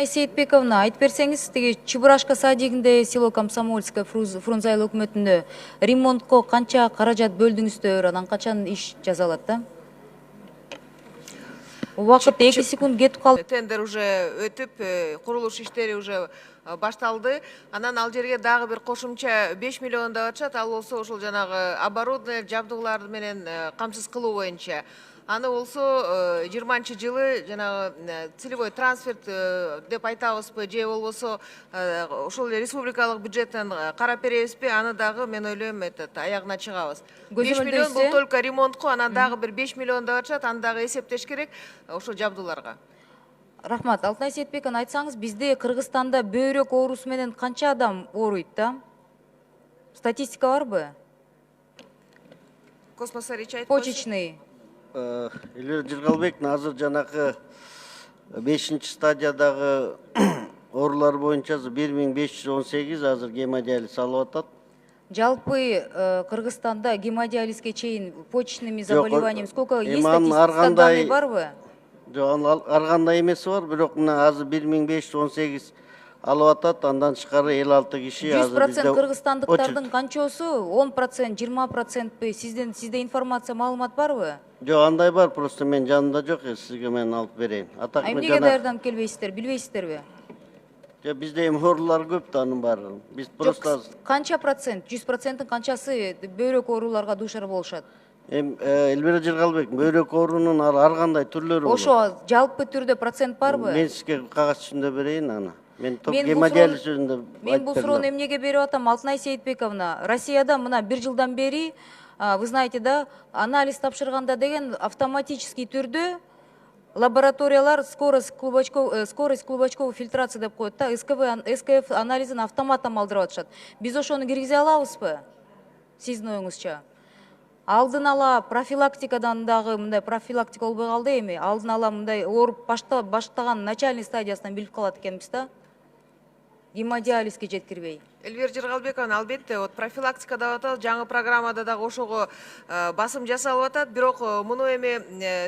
Сейитбековна, айтып берсеңиз, тиги Чебурашка садигинде село Комсомольское Фрунзайлы өкмөтүндө ремонтко канча каражат бөлдүңүздөр, анан качан иш жазалат да? Убакыт 2 секунд кетип калды. Тендер уже өтүп, курулуш иштери уже башталды. Анан ал жерге дагы бир кошумча 5 миллион да атышат. Ал болсо ошол жанагы оборудование, жабдуулар менен камсыз кылуу боюнча. Аны болсо 20-жылы жанагы целевой трансферт деп айтабызбы, же болбосо ошол республикалык бюджеттен карап беребизби, аны дагы мен ойлойм аягына чыгабыз. 5 миллион бул только ремонтко, анан дагы бир 5 миллион да атышат, аны дагы эсептеш керек ошол жабдууларга. Рахмат. Алтынай Сейитбековна, айтсаңыз, бизде Кыргызстанда бөйрөк оорусу менен канча адам ооруйт да? Статистика барбы? Космос Арич айтып койсун. Почечный. Элвира Жыргалбековна, азыр жанакы 5-стадиядагы оорулар боюнча 1518 азыр гемодиализ алып атат. Жалпы Кыргызстанда гемодиализге чейин почечными заболеваниями сколько есть, статистика данные барбы? Жок, ар кандай эмеси бар, бирок мына азыр 1518 алып атат, андан тышкары 56 киши азыр 100% кыргызстандыктардын канчосу 10%, 20%пи? Сизде информация, маалымат барбы? Жок, андай бар, просто мен жанымда жок, сизге мен алып берейин. Эмнеге даярданып келбейсиздер, билбейсиздерби? Бизде эми оорулар көп да анын баары. Биз просто канча процент, 100%-тын канчасы бөйрөк ооруларга дуушар болушат? Элвира Жыргалбек, бөйрөк оорунун ар кандай түрлөрү болот. Ошо жалпы түрдө процент барбы? Мен сизге кагаз жүзүндө берейин аны. Мен гемодиализ жүзүндө мен бул суроону эмнеге берип атам, Алтынай Сейитбековна? Россияда мына 1 жылдан бери, вы знаете да, анализ тапшырганда деген автоматический түрдө лабораториялар скорость клубочковой фильтрации деп коет да, СКФ анализин автоматтан алдырып атышат. Биз ошону киргизе алабызбы? Сиздин оюңузча. Алдын ала профилактикадан дагы мындай профилактика болбой калды эми. Алдын ала мындай ооруп баштаган начальный стадиясынан билип калат экенбиз да. Гемодиализге жеткирбей. Элвира Жыргалбековна, албетте, профилактика деп атат, жаңы программада дагы ошого басым жасалып атат, бирок муну эми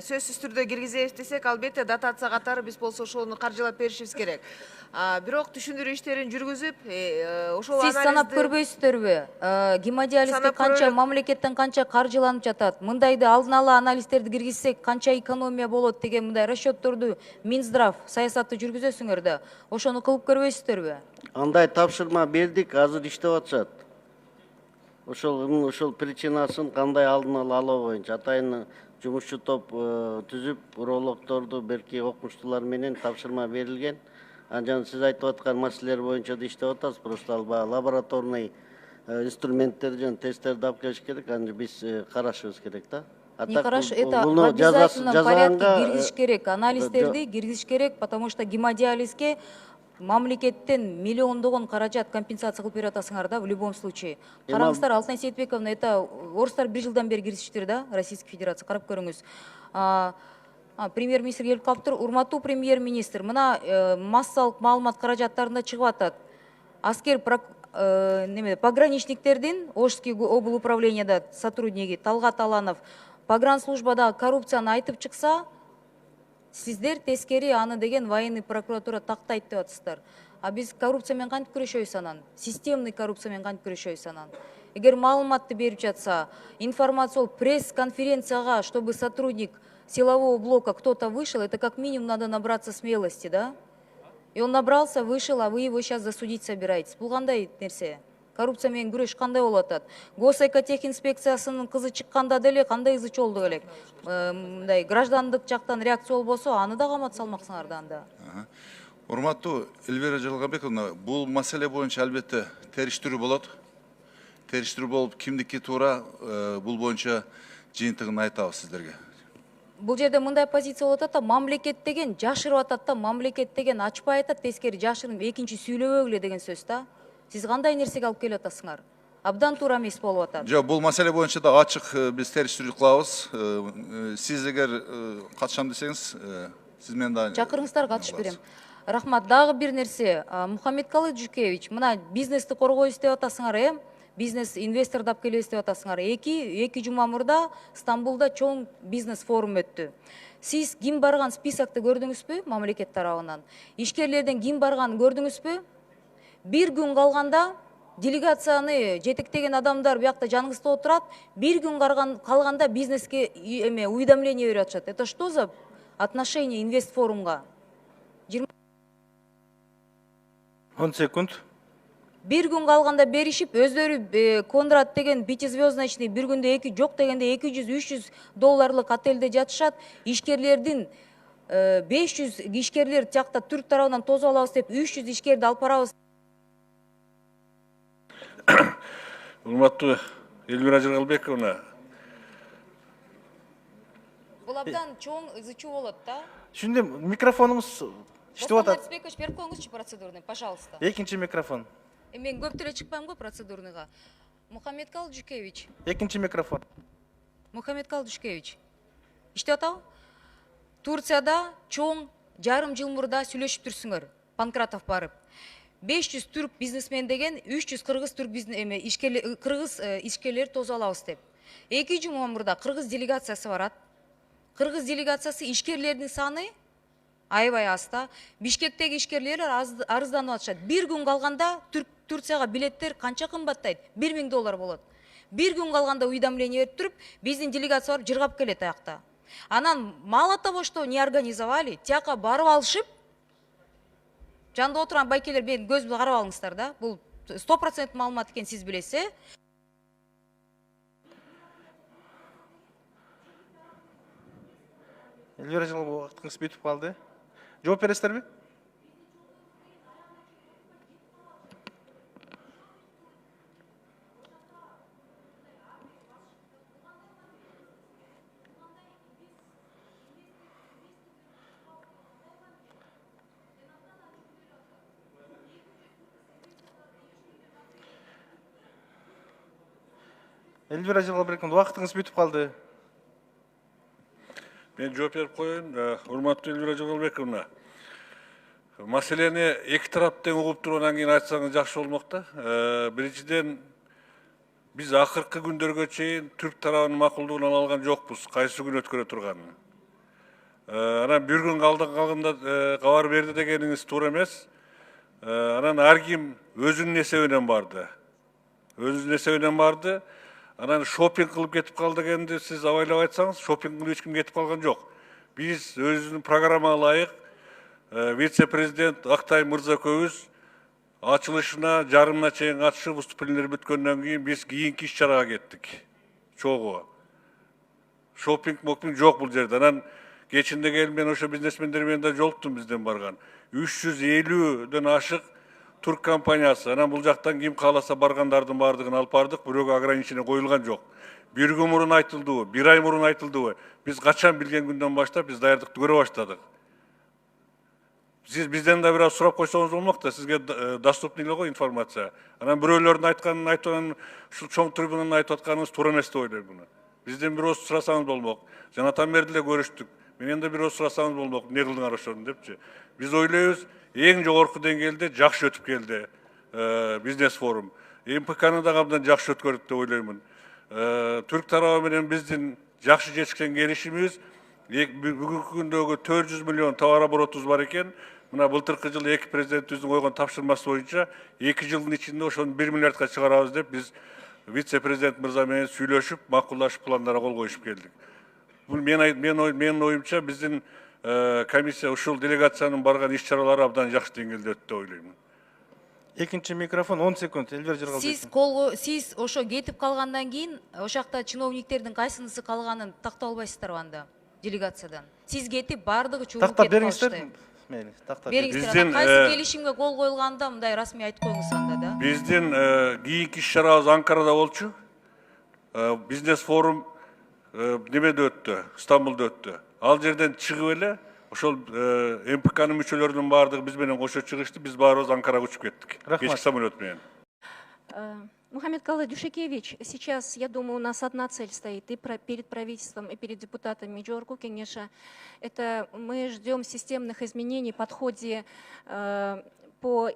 сөзсүз түрдө киргизебиз десек, албетте дотация катары биз болсо ошону каржылап беришибиз керек. Бирок түшүндүрүү иштерин жүргүзүп, ошол анализди... Сиз санап көрбөйсүздөрбү? Гемодиализге канча мамлекеттен канча каржыланып жатат? Мындайды алдын ала анализдерди киргизсек, канча экономия болот деген мындай расчетторду Минздрав саясатты жүргүзөсүңөр да, ошону кылып көрбөйсүздөрбү? Андай тапшырма бердик, азыр иштеп атышат. Ошол причинасын кандай алдын ала алуу боюнча атайын жумушчу топ түзүп, урологдорду, берки окумуштуулар менен тапшырма берилген. Анан сиз айтып аткан маселелер боюнча да иштеп атабыз. Просто лабораторный инструменттерди жана тесттерди алып келиш керек, аны биз карашыбыз керек да. Не хорошо, это в обязательном порядке киргизиш керек, анализдерди киргизиш керек, потому что гемодиализге мамлекеттен миллиондогон каражат компенсация кылып берип атасыңар да, в любом случае. Караңыздар, Алтынай Сейитбековна, это орустар 1 жылдан бери киргизиштир да, Российская Федерация, карап көрүңүз. Премьер-министр келип калыптыр. Урматтуу премьер-министр, мына массалык маалымат каражаттарында чыгып атат. Аскер пограничниктердин Ошский обл управленияда сотрудники Талгат Аланов погранслужбада коррупцияны айтып чыкса, сиздер тескери аны деген военный прокуратура тактайт деп атасыздар. Биз коррупция менен кантип күрөшөбүз анан? Системный коррупция менен кантип күрөшөбүз анан? Эгер маалыматты берип жатса, информациялы пресс-конференцияга, чтобы сотрудник силового блока кто-то вышел, это как минимум надо набраться смелости, да? И он набрался, вышел, а вы его сейчас засудить собираетесь. Бул кандай нерсе? Коррупция менен күрөш кандай болуп атат? Госэкотехинспекциясынын кызы чыкканда деле кандай ызы чолду элек? Мындай граждандык жактан реакция болбосо, аны да камат салмаксыңар да анда. Урматтуу Элвира Жыргалбековна, бул маселе боюнча албетте териштирүү болот. Териштирүү болуп, кимдики туура бул боюнча жыйынтыгын айтабыз сиздерге. Бул жерде мындай позиция болуп атат да, мамлекет деген жашырып атат да, мамлекет деген ачпай атат, тескери жашырып, экинчи сүйлөбөгүлө деген сөз да. Сиз кандай нерсеге алып келип атасыңар? Абдан туура эмес болуп атат. Жок, бул маселе боюнча да ачык биз териштирүү кылабыз. Сиз эгер катышам десеңиз, сиз менен да чакырыңыздар, катышып берем. Рахмат. Дагы бир нерсе, Мухаммедкалы Жукевич, мына бизнести коргойбуз деп атасыңар, бизнес инвестор дап келебиз деп атасыңар. Эки жума мурда Стамбулда чоң бизнес форум өттү. Сиз ким барган списокты көрдүңүзбү мамлекет тарабынан? Ишкерлерден ким барганын көрдүңүзбү? Bir gün калганда делегацияны жетектеген адамдар биякта жаныңызда отурат. Bir gün калганда бизнеске уведомление берип атышат. Это что за отношение инвестфорумга? 10 секунд. Bir gün калганда беришип, өздөрү Конрад деген пятизвездочный bir күндө жок дегенде 200-300 долларлык отельде жатышат. Ишкерлердин 500 ишкерлер жакта түрк тарабынан тосуп алабыз деп 300 ишкерди алып барабыз. Урматтуу Элвира Жыргалбековна. Бул абдан чоң ызычуу болот да. Түшүндүм. Микрофонуңуз иштеп Руслан атат. Арцбекович, берип коюңузчу процедурный, пожалуйста. Экинчи микрофон. Мен көп деле чыкпайм го процедурныйга. Мухаммедкал Жукевич. Экинчи микрофон. Мухаммедкал Жукевич. Иштеп атабы? Турцияда чоң жарым жыл мурда сүйлөшүп турсуңар. Панкратов барып. 500 түрк бизнесмен деген 300 кыргыз түрк кыргыз ишкерлер тосуп алабыз деп. 2 жума мурда кыргыз делегациясы барат. Кыргыз делегациясы ишкерлердин саны аябай аста. Бишкектеги ишкерлер арызданып атышат. Bir gün калганда Турцияга билеттер канча кымбаттайт? 1000 доллар болот. Bir gün калганда уведомление берип туруп, биздин делегация барып жыргап келет аякта. Анан мало того, что не организовали, тияка барып алышып, жанында отурган байкелер менин көзүмдү карап алыңыздар да. Бул 100% маалымат экен, сиз билесиз. Элвира Жыргалбекова, убактыңыз бүтүп калды. Жооп бересиздерби? Элвира Жыргалбековна, убактыңыз бүтүп калды. Мен жооп берип коеюн. Урматтуу Элвира Жыргалбековна. Маселени эки тараптан угуп тургандан кийин айтсаңыз жакшы болмок да. Биринчиден, биз акыркы күндөргө чейин түрк тарабынын макулдугун ала алган жокпуз, кайсы күн өткөрө турганын. Анан bir gün калганда кабар берди дегениңиз туура эмес. Анан ар ким өзүнүн эсебинен барды. Анан шопинг кылып кетип калды дегенди сиз абайлап айтсаңыз, шопинг кылып эч ким кетип калган жок. Биз өзүбүздүн программага ылайык вице-президент Актай мырза көбүз ачылышына жарымына чейин катышып, выступлениелер бүткөндөн кийин биз кийинки иш-чарага кеттик. Чогуу. Шопинг жок бул жерде. Анан кечинде келип мен ошо бизнесмендер менен да жолуктум бизден барган. 350дөн ашык турк компаниясы. Анан бул жактан ким кааласа баргандардын бардыгын алып бардык, бирөөгө ограничение коюлган жок. Bir gün мурун айтылдыбы, bir ай мурун айтылдыбы? Биз качан билген күндөн баштап биз даярдыкты көрө баштадык. Сиз бизден да бир аз сурап койсоңуз болмок да, сизге доступный эле го информация. Анан бирөөлөрдүн айтканын айтып, ушул чоң трибунаны айтып атканыңыз туура эмес деп ойлойм буну. Бизден бир ооз сурасаңыз болмок. Жанатан берди эле көрүштүк. Менен да бир ооз сурасаңыз болмок, эмне кылдыңар ошону депчи. Биз ойлойбуз, эң жогорку деңгээлде жакшы өтүп келди бизнес форум. МПКны да абдан жакшы өткөрдүк деп ойлоймун. Түрк тарабы менен биздин жакшы жетишкен келишимибиз бүгүнкү күндөгү 400 миллион товар оборотубуз бар экен. Мына былтыркы жылы эки президентибиздин койгон тапшырмасы боюнча 2 жылдын ичинде ошону 1 миллиардка чыгарабыз деп биз вице-президент мырза менен сүйлөшүп, макулдашып пландарга кол коюшуп келдик. Бул менин оюмча биздин комиссия ушул делегациянын барган иш-чаралары абдан жакшы деңгээлде өттү деп ойлойм. Экинчи микрофон 10 секунд. Элвира Жыргалбековна. Сиз ошо кетип калгандан кийин ошакта чиновниктердин кайсынысы калганын тактап албайсыздарбы анда делегациядан? Сиз кетип бардыгы чогуу кетип калышты. Тактап бериңиздер. Мейли, тактап. Бериңиздер. Кайсы келишимге кол коюлганда мындай расмий айтып коюңуз анда да. Биздин кийинки иш-чарабыз Анкарада болчу. Бизнес форум немеде өттү, Стамбулда өттү. Ал жерден чыгып эле ошол МПКнын мүчөлөрүнүн баардыгы биз менен кошо чыгышты, биз баарыбыз Анкарага учуп кеттик. Кечки самолет менен. Мухаммедкал Дюшекевич, сейчас, я думаю, у нас одна цель стоит и перед правительством, и перед депутатами Джоргу Кенеша. Это мы ждем системных изменений в подходе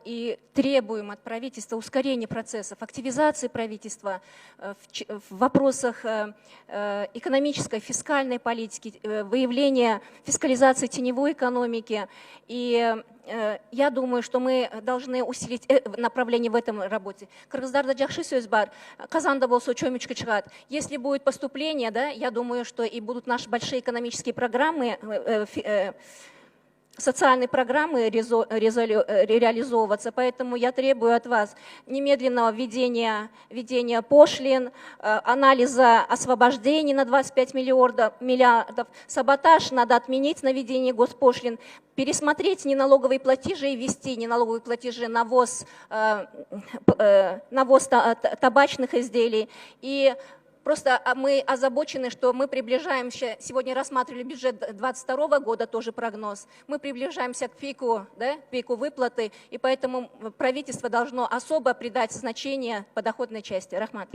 и требуем от правительства ускорения процессов, активизации правительства в вопросах экономической, фискальной политики, выявления фискализации теневой экономики. И я думаю, что мы должны усилить направление в этом работе. Кыргыздарда жакшы сөз бар, казанда болсо чөмүчкө чыгат. Если будет поступление, да, я думаю, что и будут наши большие экономические программы, социальные программы реализовываться. Поэтому я требую от вас немедленного введения пошлин, анализа освобождений на 25 миллиардов. Саботаж надо отменить на введение госпошлин, пересмотреть неналоговые платежи и ввести неналоговые платежи на ввоз табачных изделий. И просто мы озабочены, что мы приближаемся, сегодня рассматривали бюджет 2022 года, тоже прогноз, мы приближаемся к пику, да, пику выплаты, и поэтому правительство должно особо придать значение подоходной части. Рахмат.